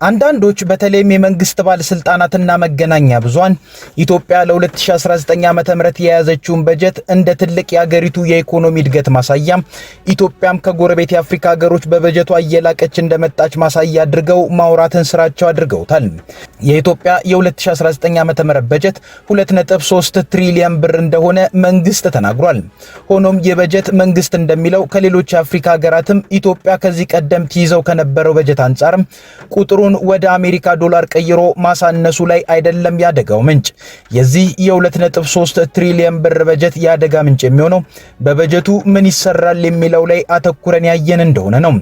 አንዳንዶች በተለይም የመንግስት ባለስልጣናትና መገናኛ ብዙሃን ኢትዮጵያ ለ2019 ዓመተ ምህረት የያዘችውን በጀት እንደ ትልቅ የሀገሪቱ የኢኮኖሚ እድገት ማሳያ ኢትዮጵያም ከጎረቤት የአፍሪካ ሀገሮች በበጀቷ እየላቀች እንደመጣች ማሳያ አድርገው ማውራትን ስራቸው አድርገውታል። የኢትዮጵያ የ2019 ዓመተ ምህረት በጀት 2.3 ትሪሊዮን ብር እንደሆነ መንግስት ተናግሯል። ሆኖም የበጀት መንግስት እንደሚለው ከሌሎች የአፍሪካ ሀገራትም ኢትዮጵያ ከዚህ ቀደም ትይዘው ከነበረው በጀት አንጻርም ቁጥሩን ወደ አሜሪካ ዶላር ቀይሮ ማሳነሱ ላይ አይደለም ያደጋው ምንጭ። የዚህ የ2.3 ትሪሊዮን ብር በጀት ያደጋ ምንጭ የሚሆነው በበጀቱ ምን ይሰራል የሚለው ላይ አተኩረን ያየን እንደሆነ ነው።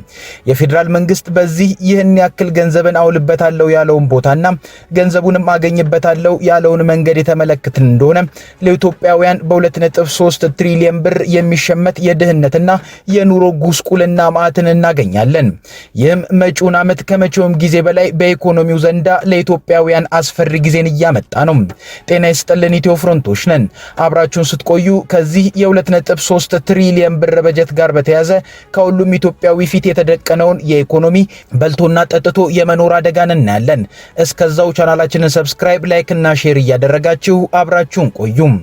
የፌዴራል መንግስት በዚህ ይህን ያክል ገንዘብን አውልበታለሁ ያለውን ቦታና ገንዘቡንም አገኝበታለሁ ያለውን መንገድ የተመለከትን እንደሆነ ለኢትዮጵያውያን በ2.3 ትሪሊዮን ብር የሚሸመት የድህነትና የኑሮ ጉስቁልና ማዕትን እናገኛለን። ይህም መጪውን ዓመት ከመቼውም ጊዜ በላይ በኢኮኖሚው ዘንዳ ለኢትዮጵያውያን አስፈሪ ጊዜን እያመጣ ነው። ጤና ይስጥልን፣ ኢትዮ ፍሮንቶች ነን። አብራችሁን ስትቆዩ ከዚህ የ2.3 ትሪሊዮን ብር በጀት ጋር በተያያዘ ከሁሉም ኢትዮጵያዊ ፊት የተደቀነውን የኢኮኖሚ በልቶና ጠጥቶ የመኖር አደጋን እናያለን። እስከዛው ቻናላችንን ሰብስክራይብ፣ ላይክ እና ሼር እያደረጋችሁ አብራችሁን ቆዩም።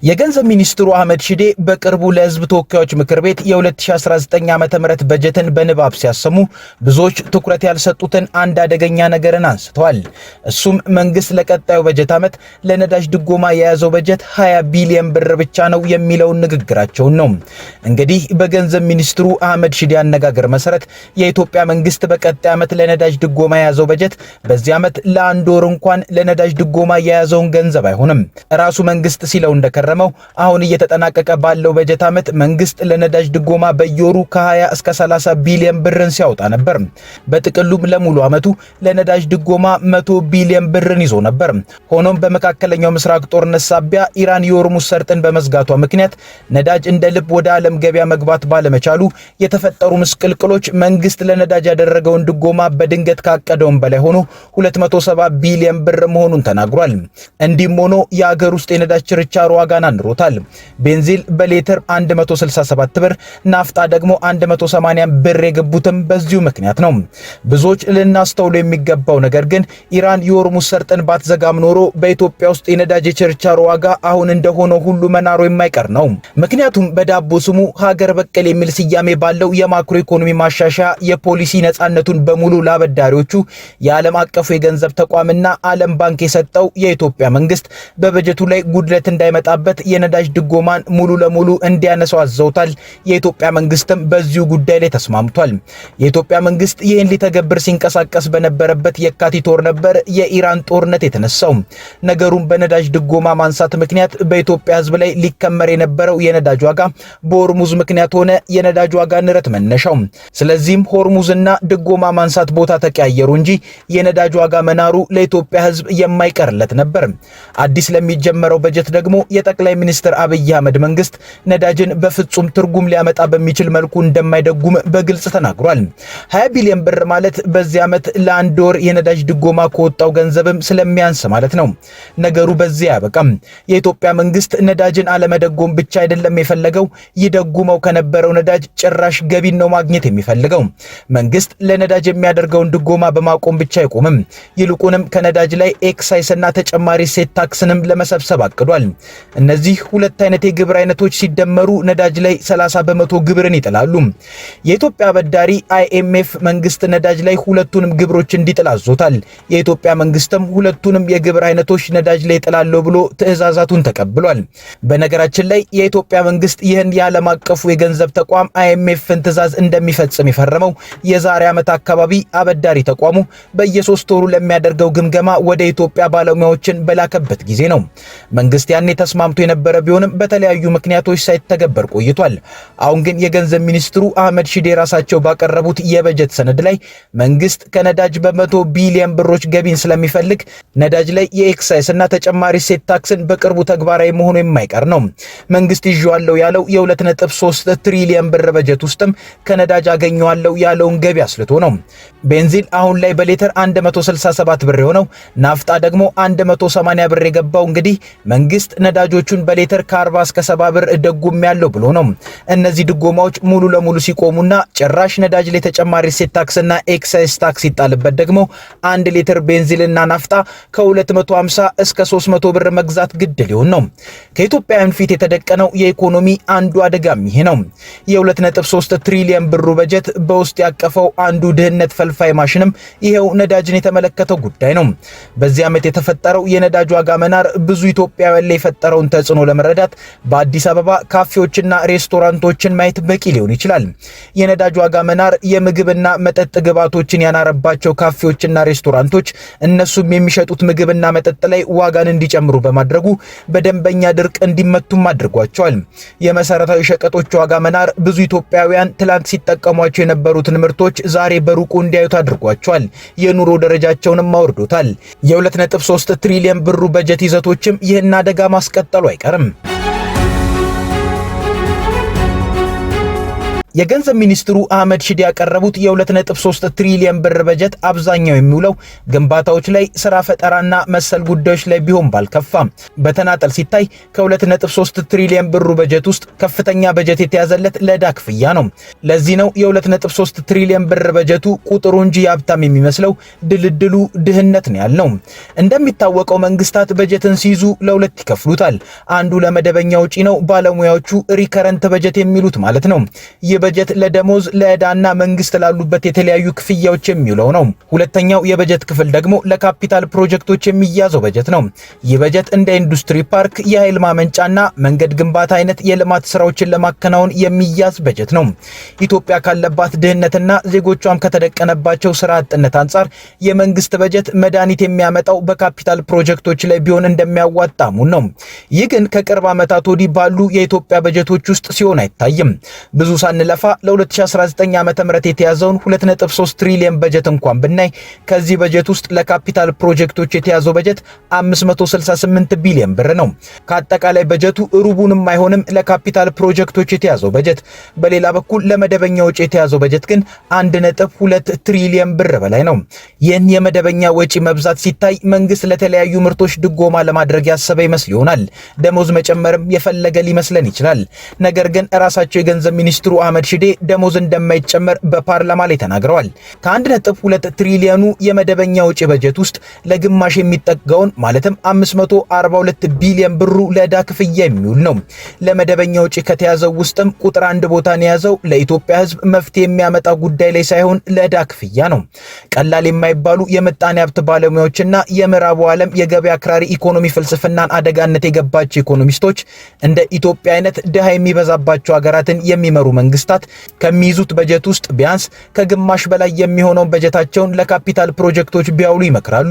የገንዘብ ሚኒስትሩ አህመድ ሺዴ በቅርቡ ለህዝብ ተወካዮች ምክር ቤት የ2019 ዓመተ ምህረት በጀትን በንባብ ሲያሰሙ ብዙዎች ትኩረት ያልሰጡትን አንድ አደገኛ ነገርን አንስተዋል። እሱም መንግስት ለቀጣዩ በጀት ዓመት ለነዳጅ ድጎማ የያዘው በጀት 20 ቢሊዮን ብር ብቻ ነው የሚለውን ንግግራቸውን ነው። እንግዲህ በገንዘብ ሚኒስትሩ አህመድ ሺዴ አነጋገር መሰረት የኢትዮጵያ መንግስት በቀጣይ ዓመት ለነዳጅ ድጎማ የያዘው በጀት በዚህ ዓመት ለአንድ ወር እንኳን ለነዳጅ ድጎማ የያዘውን ገንዘብ አይሆንም። ራሱ መንግስት ሲለው እንደከረ አሁን እየተጠናቀቀ ባለው በጀት ዓመት መንግስት ለነዳጅ ድጎማ በየወሩ ከ20 እስከ 30 ቢሊዮን ብርን ሲያወጣ ነበር። በጥቅሉም ለሙሉ ዓመቱ ለነዳጅ ድጎማ 100 ቢሊዮን ብርን ይዞ ነበር። ሆኖም በመካከለኛው ምስራቅ ጦርነት ሳቢያ ኢራን የሆርሙዝ ሰርጥን በመዝጋቷ ምክንያት ነዳጅ እንደ ልብ ወደ ዓለም ገበያ መግባት ባለመቻሉ የተፈጠሩ ምስቅልቅሎች መንግስት ለነዳጅ ያደረገውን ድጎማ በድንገት ካቀደውን በላይ ሆኖ 270 ቢሊዮን ብር መሆኑን ተናግሯል። እንዲህም ሆኖ የሀገር ውስጥ የነዳጅ ችርቻሮ ዋጋ አንሮታል። ቤንዚል በሌተር 167 ብር፣ ናፍጣ ደግሞ 180 ብር የገቡትም በዚሁ ምክንያት ነው። ብዙዎች ልናስተውሉ የሚገባው ነገር ግን ኢራን የሆርሙዝ ሰርጥን ባትዘጋም ኖሮ በኢትዮጵያ ውስጥ የነዳጅ የችርቻሮ ዋጋ አሁን እንደሆነ ሁሉ መናሩ የማይቀር ነው። ምክንያቱም በዳቦ ስሙ ሀገር በቀል የሚል ስያሜ ባለው የማክሮ ኢኮኖሚ ማሻሻያ የፖሊሲ ነፃነቱን በሙሉ ለአበዳሪዎቹ የዓለም አቀፉ የገንዘብ ተቋምና ዓለም ባንክ የሰጠው የኢትዮጵያ መንግስት በበጀቱ ላይ ጉድለት እንዳይመጣበት የነዳጅ ድጎማን ሙሉ ለሙሉ እንዲያነሳው አዘውታል። የኢትዮጵያ መንግስትም በዚሁ ጉዳይ ላይ ተስማምቷል። የኢትዮጵያ መንግስት ይህን ሊተገብር ሲንቀሳቀስ በነበረበት የካቲት ወር ነበር የኢራን ጦርነት የተነሳው። ነገሩን በነዳጅ ድጎማ ማንሳት ምክንያት በኢትዮጵያ ህዝብ ላይ ሊከመር የነበረው የነዳጅ ዋጋ በሆርሙዝ ምክንያት ሆነ የነዳጅ ዋጋ ንረት መነሻው። ስለዚህም ሆርሙዝና ድጎማ ማንሳት ቦታ ተቀያየሩ እንጂ የነዳጅ ዋጋ መናሩ ለኢትዮጵያ ህዝብ የማይቀርለት ነበር። አዲስ ለሚጀመረው በጀት ደግሞ የጠቅላይ ሚኒስትር አብይ አህመድ መንግስት ነዳጅን በፍጹም ትርጉም ሊያመጣ በሚችል መልኩ እንደማይደጉም በግልጽ ተናግሯል። 20 ቢሊዮን ብር ማለት በዚህ ዓመት ለአንድ ወር የነዳጅ ድጎማ ከወጣው ገንዘብም ስለሚያንስ ማለት ነው። ነገሩ በዚህ አያበቃም። የኢትዮጵያ መንግስት ነዳጅን አለመደጎም ብቻ አይደለም የፈለገው፣ ይደጉመው ከነበረው ነዳጅ ጭራሽ ገቢን ነው ማግኘት የሚፈልገው። መንግስት ለነዳጅ የሚያደርገውን ድጎማ በማቆም ብቻ አይቆምም። ይልቁንም ከነዳጅ ላይ ኤክሳይስና ተጨማሪ ሴት ታክስንም ለመሰብሰብ አቅዷል። እነዚህ ሁለት አይነት የግብር አይነቶች ሲደመሩ ነዳጅ ላይ 30 በመቶ ግብርን ይጥላሉ። የኢትዮጵያ አበዳሪ IMF መንግስት ነዳጅ ላይ ሁለቱንም ግብሮች እንዲጥል አዞታል። የኢትዮጵያ መንግስትም ሁለቱንም የግብር አይነቶች ነዳጅ ላይ ጥላለው ብሎ ትዕዛዛቱን ተቀብሏል። በነገራችን ላይ የኢትዮጵያ መንግስት ይህን የዓለም አቀፉ የገንዘብ ተቋም IMFን ትዕዛዝ እንደሚፈጽም የፈረመው የዛሬ ዓመት አካባቢ አበዳሪ ተቋሙ በየ3 ወሩ ለሚያደርገው ግምገማ ወደ ኢትዮጵያ ባለሙያዎችን በላከበት ጊዜ ነው። መንግስት ያኔ ተስማምቶ የነበረ ቢሆንም በተለያዩ ምክንያቶች ሳይተገበር ቆይቷል። አሁን ግን የገንዘብ ሚኒስትሩ አህመድ ሺዴ ራሳቸው ባቀረቡት የበጀት ሰነድ ላይ መንግስት ከነዳጅ በ100 ቢሊዮን ብሮች ገቢን ስለሚፈልግ ነዳጅ ላይ የኤክሳይስ እና ተጨማሪ ሴት ታክስን በቅርቡ ተግባራዊ መሆኑ የማይቀር ነው። መንግስት ይዤዋለሁ ያለው የ2.3 ትሪሊዮን ብር በጀት ውስጥም ከነዳጅ አገኘዋለሁ ያለውን ገቢ አስልቶ ነው። ቤንዚን አሁን ላይ በሌተር 167 ብር የሆነው፣ ናፍጣ ደግሞ 180 ብር የገባው እንግዲህ መንግስት ነዳጆች ነዳጆቹን በሌተር ከ40 እስከ 70 ብር ደጉም ያለው ብሎ ነው። እነዚህ ድጎማዎች ሙሉ ለሙሉ ሲቆሙና ጭራሽ ነዳጅ ላይ ተጨማሪ እሴት ታክስና ኤክሳይዝ ታክስ ይጣልበት ደግሞ 1 ሊትር ቤንዚልና ናፍጣ ከ250 እስከ 300 ብር መግዛት ግድ ሊሆን ነው። ከኢትዮጵያውያን ፊት የተደቀነው የኢኮኖሚ አንዱ አደጋም ይሄ ነው። የ2.3 ትሪሊየን ብሩ በጀት በውስጥ ያቀፈው አንዱ ድህነት ፈልፋይ ማሽንም ይሄው ነዳጅን የተመለከተው ጉዳይ ነው። በዚህ ዓመት የተፈጠረው የነዳጅ ዋጋ መናር ብዙ ኢትዮጵያውያን ላይ የፈጠረውን ተጽዕኖ ለመረዳት በአዲስ አበባ ካፌዎችና ሬስቶራንቶችን ማየት በቂ ሊሆን ይችላል። የነዳጅ ዋጋ መናር የምግብና መጠጥ ግብዓቶችን ያናረባቸው ካፌዎችና ሬስቶራንቶች እነሱም የሚሸጡት ምግብና መጠጥ ላይ ዋጋን እንዲጨምሩ በማድረጉ በደንበኛ ድርቅ እንዲመቱም አድርጓቸዋል። የመሰረታዊ ሸቀጦች ዋጋ መናር ብዙ ኢትዮጵያውያን ትላንት ሲጠቀሟቸው የነበሩትን ምርቶች ዛሬ በሩቁ እንዲያዩት አድርጓቸዋል። የኑሮ ደረጃቸውንም አውርዶታል። የ2.3 ትሪሊየን ብሩ በጀት ይዘቶችም ይህን አደጋ ማስቀጠሉ አይቀርም። የገንዘብ ሚኒስትሩ አህመድ ሺዴ ያቀረቡት የ2.3 ትሪሊየን ብር በጀት አብዛኛው የሚውለው ግንባታዎች ላይ፣ ስራ ፈጠራና መሰል ጉዳዮች ላይ ቢሆን ባልከፋም በተናጠል ሲታይ ከ2.3 ትሪሊየን ብሩ በጀት ውስጥ ከፍተኛ በጀት የተያዘለት ለዕዳ ክፍያ ነው። ለዚህ ነው የ2.3 ትሪሊየን ብር በጀቱ ቁጥሩ እንጂ የሀብታም የሚመስለው ድልድሉ ድህነት ነው ያልነው። እንደሚታወቀው መንግስታት በጀትን ሲይዙ ለሁለት ይከፍሉታል። አንዱ ለመደበኛ ወጪ ነው፣ ባለሙያዎቹ ሪከረንት በጀት የሚሉት ማለት ነው። በጀት ለደሞዝ ለዕዳና መንግስት ላሉበት የተለያዩ ክፍያዎች የሚውለው ነው። ሁለተኛው የበጀት ክፍል ደግሞ ለካፒታል ፕሮጀክቶች የሚያዘው በጀት ነው። ይህ በጀት እንደ ኢንዱስትሪ ፓርክ፣ የኃይል ማመንጫና መንገድ ግንባታ አይነት የልማት ስራዎችን ለማከናወን የሚያዝ በጀት ነው። ኢትዮጵያ ካለባት ድህነትና ዜጎቿም ከተደቀነባቸው ስራ አጥነት አንጻር የመንግስት በጀት መድኃኒት የሚያመጣው በካፒታል ፕሮጀክቶች ላይ ቢሆን እንደሚያዋጣሙ ነው። ይህ ግን ከቅርብ ዓመታት ወዲህ ባሉ የኢትዮጵያ በጀቶች ውስጥ ሲሆን አይታይም። ብዙ ሳንለፋ ለ2019 ዓ.ም የተያዘውን 2.3 ትሪሊየን በጀት እንኳን ብናይ ከዚህ በጀት ውስጥ ለካፒታል ፕሮጀክቶች የተያዘው በጀት 568 ቢሊዮን ብር ነው። ከአጠቃላይ በጀቱ ሩቡንም አይሆንም ለካፒታል ፕሮጀክቶች የተያዘው በጀት። በሌላ በኩል ለመደበኛ ወጪ የተያዘው በጀት ግን 1.2 ትሪሊየን ብር በላይ ነው። ይህን የመደበኛ ወጪ መብዛት ሲታይ መንግስት ለተለያዩ ምርቶች ድጎማ ለማድረግ ያሰበ ይመስል ይሆናል። ደሞዝ መጨመርም የፈለገ ሊመስለን ይችላል። ነገር ግን ራሳቸው የገንዘብ ሚኒስትሩ አህመድ ሺዴ ደሞዝ እንደማይጨመር በፓርላማ ላይ ተናግረዋል። ከ1.2 ትሪሊዮኑ የመደበኛ ወጪ በጀት ውስጥ ለግማሽ የሚጠጋውን ማለትም 542 ቢሊዮን ብሩ ለዕዳ ክፍያ የሚውል ነው። ለመደበኛ ወጪ ከተያዘው ውስጥም ቁጥር 1 ቦታን የያዘው ለኢትዮጵያ ሕዝብ መፍትሄ የሚያመጣ ጉዳይ ላይ ሳይሆን ለዕዳ ክፍያ ነው። ቀላል የማይባሉ የምጣኔ ሀብት ባለሙያዎችና የምዕራቡ ዓለም የገበያ አክራሪ ኢኮኖሚ ፍልስፍናን አደጋነት የገባቸው ኢኮኖሚስቶች እንደ ኢትዮጵያ አይነት ድሃ የሚበዛባቸው ሀገራትን የሚመሩ መንግስታት ከሚይዙት በጀት ውስጥ ቢያንስ ከግማሽ በላይ የሚሆነውን በጀታቸውን ለካፒታል ፕሮጀክቶች ቢያውሉ ይመክራሉ።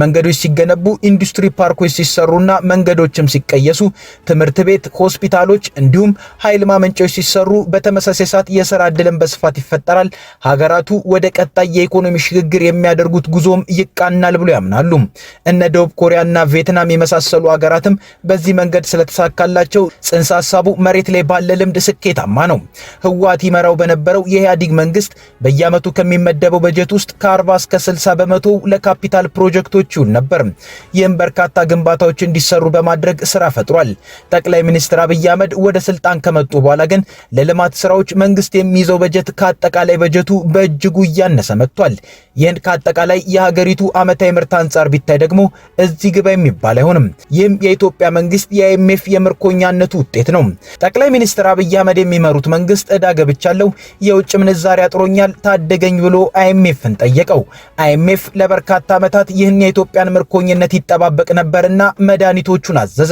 መንገዶች ሲገነቡ፣ ኢንዱስትሪ ፓርኮች ሲሰሩና መንገዶችም ሲቀየሱ፣ ትምህርት ቤት፣ ሆስፒታሎች እንዲሁም ኃይል ማመንጫዎች ሲሰሩ በተመሳሳይ ሰዓት የሥራ ዕድልን በስፋት ይፈጠራል። ሀገራቱ ወደ ቀጣይ የኢኮኖሚ ሽግግር የሚያደርጉት ጉዞም ይቃናል ብሎ ያምናሉ። እነ ደቡብ ኮሪያና ቪየትናም የመሳሰሉ ሀገራትም በዚህ መንገድ ስለተሳካላቸው ጽንሰ ሐሳቡ መሬት ላይ ባለ ልምድ ስኬታማ ነው። ህወሓት ይመራው በነበረው የኢህአዴግ መንግስት በየዓመቱ ከሚመደበው በጀት ውስጥ ከ40 እስከ 60 በመቶ ለካፒታል ፕሮጀክቶች ይውል ነበር። ይህም በርካታ ግንባታዎች እንዲሰሩ በማድረግ ስራ ፈጥሯል። ጠቅላይ ሚኒስትር አብይ አህመድ ወደ ስልጣን ከመጡ በኋላ ግን ለልማት ስራዎች መንግስት የሚይዘው በጀት ከአጠቃላይ በጀቱ በእጅጉ እያነሰ መጥቷል። ይህን ከአጠቃላይ የሀገሪቱ ዓመታዊ ምርት አንጻር ቢታይ ደግሞ እዚህ ግባ የሚባል አይሆንም። ይህም የኢትዮጵያ መንግስት የአይኤምኤፍ የምርኮኛነቱ ውጤት ነው። ጠቅላይ ሚኒስትር አብይ አህመድ የሚመሩት መንግስት ዕዳ ገብቻለሁ፣ የውጭ ምንዛሪ አጥሮኛል፣ ታደገኝ ብሎ አይኤምኤፍን ጠየቀው። አይኤምኤፍ ለበርካታ ዓመታት ይህን የኢትዮጵያን ምርኮኝነት ይጠባበቅ ነበርና መድኃኒቶቹን አዘዘ።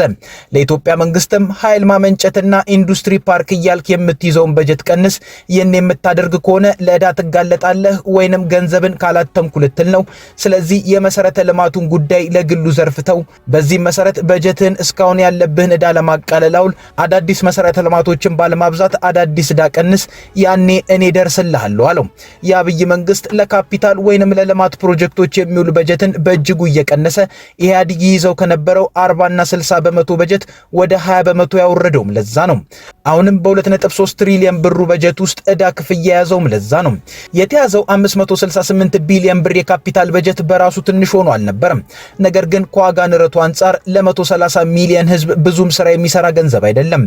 ለኢትዮጵያ መንግስትም ኃይል ማመንጨትና ኢንዱስትሪ ፓርክ እያልክ የምትይዘውን በጀት ቀንስ፣ ይህን የምታደርግ ከሆነ ለዕዳ ትጋለጣለህ ወይንም ገንዘብን ካላተምኩ ልትል ነው። ስለዚህ የመሰረተ ልማቱን ጉዳይ ለግሉ ዘርፍተው። በዚህም መሰረት በጀትን እስካሁን ያለብህን ዕዳ ለማቃለል አውል። አዳዲስ መሰረተ ልማቶችን ባለማብዛት አዳዲስ ዕዳ ቀንስ፣ ያኔ እኔ ደርስልሃለሁ አለው። የአብይ መንግስት ለካፒታል ወይንም ለልማት ፕሮጀክቶች የሚውል በጀትን በእጅጉ እየቀነሰ ኢህአዴግ ይዘው ከነበረው 40 እና 60 በመቶ በጀት ወደ 20 በመቶ ያወረደውም ለዛ ነው። አሁንም በ2.3 ትሪሊዮን ብሩ በጀት ውስጥ ዕዳ ክፍያ የያዘውም ለዛ ነው። የተያዘው 568 ቢሊዮን ብር የካፒታል በጀት በራሱ ትንሽ ሆኖ አልነበረም። ነገር ግን ከዋጋ ንረቱ አንጻር ለ130 ሚሊዮን ህዝብ ብዙም ስራ የሚሰራ ገንዘብ አይደለም።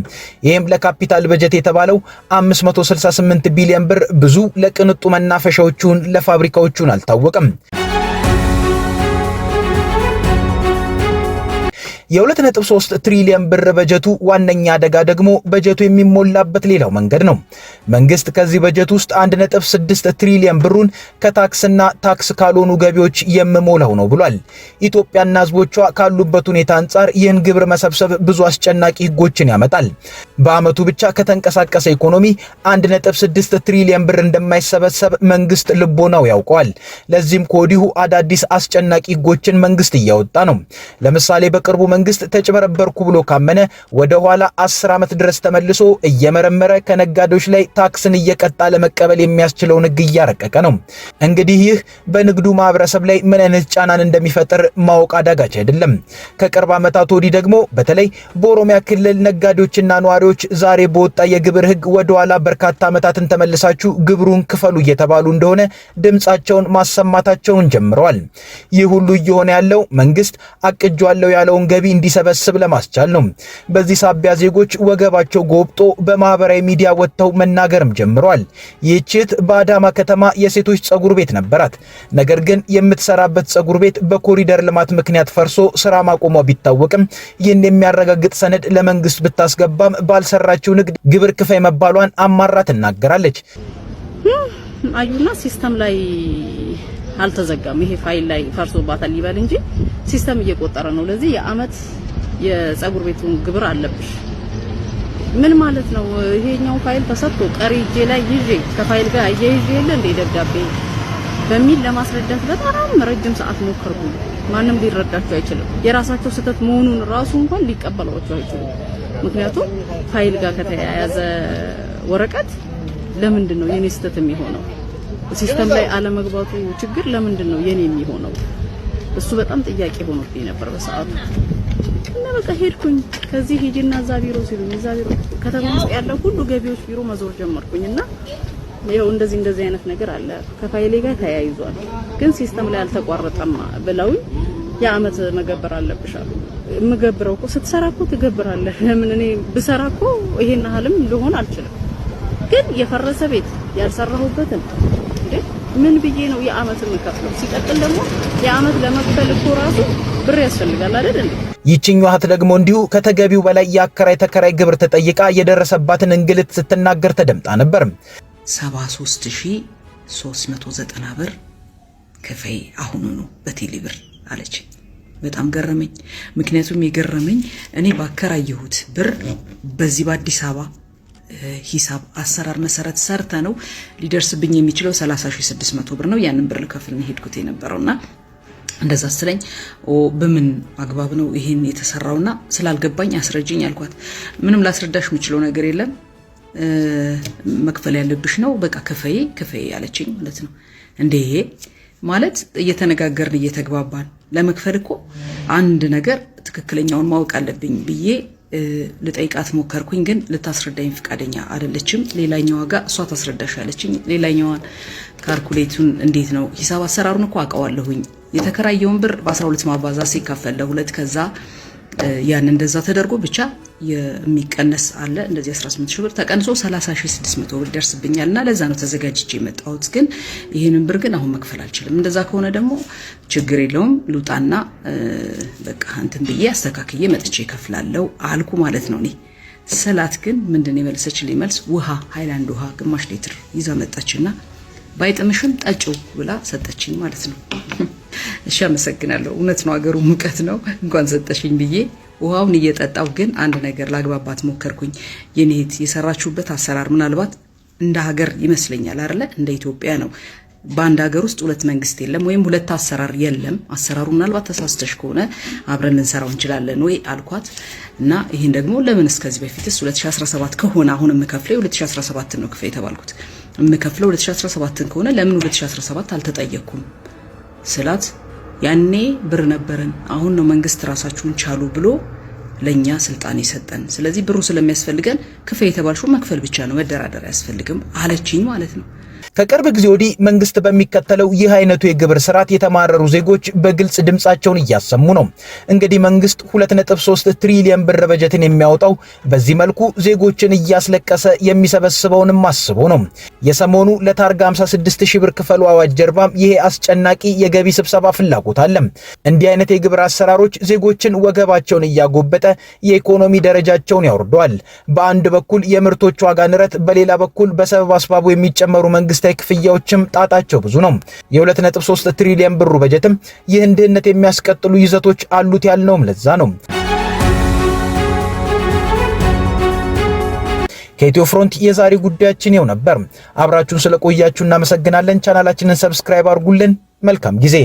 ይህም ለካፒታል በጀት የተባለው 568 ቢሊዮን ብር ብዙ ለቅንጡ መናፈሻዎቹን ለፋብሪካዎቹን አልታወቀም። የ2.3 ትሪሊዮን ብር በጀቱ ዋነኛ አደጋ ደግሞ በጀቱ የሚሞላበት ሌላው መንገድ ነው። መንግስት ከዚህ በጀት ውስጥ 1.6 ትሪሊዮን ብሩን ከታክስና ታክስ ካልሆኑ ገቢዎች የምሞላው ነው ብሏል። ኢትዮጵያና ህዝቦቿ ካሉበት ሁኔታ አንጻር ይህን ግብር መሰብሰብ ብዙ አስጨናቂ ህጎችን ያመጣል። በአመቱ ብቻ ከተንቀሳቀሰ ኢኮኖሚ 1.6 ትሪሊዮን ብር እንደማይሰበሰብ መንግስት ልቦናው ያውቀዋል። ለዚህም ከወዲሁ አዳዲስ አስጨናቂ ህጎችን መንግስት እያወጣ ነው። ለምሳሌ በቅርቡ መንግስት ተጭበረበርኩ ብሎ ካመነ ወደ ኋላ 10 ዓመት ድረስ ተመልሶ እየመረመረ ከነጋዴዎች ላይ ታክስን እየቀጣ ለመቀበል የሚያስችለውን ህግ እያረቀቀ ነው። እንግዲህ ይህ በንግዱ ማህበረሰብ ላይ ምን አይነት ጫናን እንደሚፈጥር ማወቅ አዳጋች አይደለም። ከቅርብ ዓመታት ወዲህ ደግሞ በተለይ በኦሮሚያ ክልል ነጋዴዎችና ነዋሪዎች ዛሬ በወጣ የግብር ህግ ወደ ኋላ በርካታ ዓመታትን ተመልሳችሁ ግብሩን ክፈሉ እየተባሉ እንደሆነ ድምጻቸውን ማሰማታቸውን ጀምረዋል። ይህ ሁሉ እየሆነ ያለው መንግስት አቅጇለው ያለውን ገቢ እንዲሰበስብ ለማስቻል ነው። በዚህ ሳቢያ ዜጎች ወገባቸው ጎብጦ በማህበራዊ ሚዲያ ወጥተው መናገርም ጀምረዋል። ይህችት በአዳማ ከተማ የሴቶች ጸጉር ቤት ነበራት። ነገር ግን የምትሰራበት ጸጉር ቤት በኮሪደር ልማት ምክንያት ፈርሶ ስራ ማቆሟ ቢታወቅም ይህን የሚያረጋግጥ ሰነድ ለመንግስት ብታስገባም ባልሰራችው ንግድ ግብር ክፈይ መባሏን አማራ ትናገራለች። አዩና ሲስተም ላይ አልተዘጋም። ይሄ ፋይል ላይ ፈርሶባታል ይባል እንጂ ሲስተም እየቆጠረ ነው። ለዚህ የአመት የጸጉር ቤቱን ግብር አለብሽ። ምን ማለት ነው? ይሄኛው ፋይል ተሰጥቶ ቀሪ እጄ ላይ ይዤ ከፋይል ጋር አያይዤ የለ እንደ ደብዳቤ በሚል ለማስረዳት በጣም ረጅም ሰዓት ሞከርኩ። ማንም ሊረዳቸው አይችልም። የራሳቸው ስህተት መሆኑን ራሱ እንኳን ሊቀበሏቸው አይችሉም። ምክንያቱም ፋይል ጋር ከተያያዘ ወረቀት ለምንድን ነው የኔ ስህተት የሚሆነው? ሲስተም ላይ አለመግባቱ ችግር ለምንድን ነው የኔ የሚሆነው? እሱ በጣም ጥያቄ ሆኖብኝ ነበር በሰዓቱ። እና በቃ ሄድኩኝ። ከዚህ ሂጂና እዛ ቢሮ ሲሉኝ እዛ ቢሮ ከተማ ውስጥ ያለው ሁሉ ገቢዎች ቢሮ መዞር ጀመርኩኝና ይኸው እንደዚህ አይነት ነገር አለ ከፋይሌ ጋር ተያይዟል፣ ግን ሲስተም ላይ አልተቋረጠም ብለውኝ የአመት መገበር አለብሽ አሉ። የምገብረው እኮ ስትሰራ እኮ ትገብራለህ። ለምን እኔ ብሰራ እኮ ይሄን ያህልም ልሆን አልችልም። ግን የፈረሰ ቤት ያልሰራሁበትን ምን ብዬ ነው የአመት የምከፍለው? ሲቀጥል ደግሞ የአመት ለመክፈል እኮ ራሱ ብር ያስፈልጋል አይደል እንዴ? ይችኛው እህት ደግሞ እንዲሁ ከተገቢው በላይ የአከራይ ተከራይ ግብር ተጠይቃ የደረሰባትን እንግልት ስትናገር ተደምጣ ነበር። 73390 ብር ከፈይ አሁኑኑ በቴሌ ብር አለች። በጣም ገረመኝ። ምክንያቱም የገረመኝ እኔ ባከራየሁት ብር በዚህ በአዲስ አበባ ሂሳብ አሰራር መሰረት ሰርተ ነው ሊደርስብኝ የሚችለው 30600 ብር ነው። ያንን ብር ልከፍል ነው ሄድኩት የነበረውና እንደዛ ስለኝ በምን አግባብ ነው ይሄን የተሰራውና ስላልገባኝ አስረጅኝ አልኳት። ምንም ላስረዳሽ የምችለው ነገር የለም መክፈል ያለብሽ ነው በቃ ከፈይ ያለችኝ ማለት ነው። እንዴ ማለት እየተነጋገርን እየተግባባን ለመክፈል እኮ አንድ ነገር ትክክለኛውን ማወቅ አለብኝ ብዬ ልጠይቃት ሞከርኩኝ። ግን ልታስረዳኝ ፍቃደኛ አይደለችም። ሌላኛዋ ጋር እሷ ታስረዳሽ ያለችኝ። ሌላኛዋን ካልኩሌቱን እንዴት ነው ሂሳብ አሰራሩን እኮ አውቀዋለሁኝ። የተከራየውን ብር በ12 ማባዛት ሲካፈል ለሁለት ከዛ ያን እንደዛ ተደርጎ ብቻ የሚቀነስ አለ እንደዚህ 18000 ብር ተቀንሶ 30600 ብር ደርስብኛልና ለዛ ነው ተዘጋጅቼ የመጣሁት። ግን ይሄንን ብር ግን አሁን መክፈል አልችልም። እንደዛ ከሆነ ደግሞ ችግር የለውም ልውጣና በቃ እንትን ብዬ አስተካክዬ መጥቼ ከፍላለሁ አልኩ ማለት ነው። እኔ ሰላት ግን ምንድነው የመለሰችልኝ መልስ ውሃ ሃይላንድ ውሃ ግማሽ ሊትር ይዛ መጣችና ባይጥምሽም ጠጪው ብላ ሰጠችኝ ማለት ነው። እሺ አመሰግናለሁ። እውነት ነው አገሩ ሙቀት ነው እንኳን ሰጠሽኝ ብዬ ውሃውን እየጠጣው ግን አንድ ነገር ላግባባት ሞከርኩኝ። የኔት የሰራችሁበት አሰራር ምናልባት እንደ ሀገር ይመስለኛል አይደለ እንደ ኢትዮጵያ ነው በአንድ ሀገር ውስጥ ሁለት መንግስት የለም ወይም ሁለት አሰራር የለም። አሰራሩ ምናልባት ተሳስተሽ ከሆነ አብረን ልንሰራው እንችላለን ወይ አልኳት እና ይሄን ደግሞ ለምን እስከዚህ በፊትስ 2017 ከሆነ አሁን የምከፍለው 2017 ነው ክፈይ የተባልኩት የምከፍለው 2017 ከሆነ ለምን 2017 አልተጠየቅኩም ስላት ያኔ ብር ነበረን አሁን ነው መንግስት ራሳችሁን ቻሉ ብሎ ለኛ ስልጣን ይሰጠን ስለዚህ ብሩ ስለሚያስፈልገን ክፈይ የተባልሽው መክፈል ብቻ ነው መደራደር አያስፈልግም አለችኝ ማለት ነው። ከቅርብ ጊዜ ወዲህ መንግስት በሚከተለው ይህ አይነቱ የግብር ስርዓት የተማረሩ ዜጎች በግልጽ ድምጻቸውን እያሰሙ ነው። እንግዲህ መንግስት 2.3 ትሪሊየን ብር በጀትን የሚያወጣው በዚህ መልኩ ዜጎችን እያስለቀሰ የሚሰበስበውንም አስቦ ነው። የሰሞኑ ለታርጋ 56000 ብር ክፈሉ አዋጅ ጀርባም ይሄ አስጨናቂ የገቢ ስብሰባ ፍላጎት አለ። እንዲህ አይነት የግብር አሰራሮች ዜጎችን ወገባቸውን እያጎበጠ የኢኮኖሚ ደረጃቸውን ያወርደዋል። በአንድ በኩል የምርቶች ዋጋ ንረት፣ በሌላ በኩል በሰበብ አስባቡ የሚጨመሩ መንግስት ክፍያዎችም ጣጣቸው ብዙ ነው። የ2.3 ትሪሊየን ብሩ በጀትም ይህን ድህነት የሚያስቀጥሉ ይዘቶች አሉት ያልነውም ለዛ ነው። ከኢትዮ ፍሮንት የዛሬ ጉዳያችን ይኸው ነበር። አብራችሁን ስለቆያችሁ እናመሰግናለን። ቻናላችንን ሰብስክራይብ አድርጉልን። መልካም ጊዜ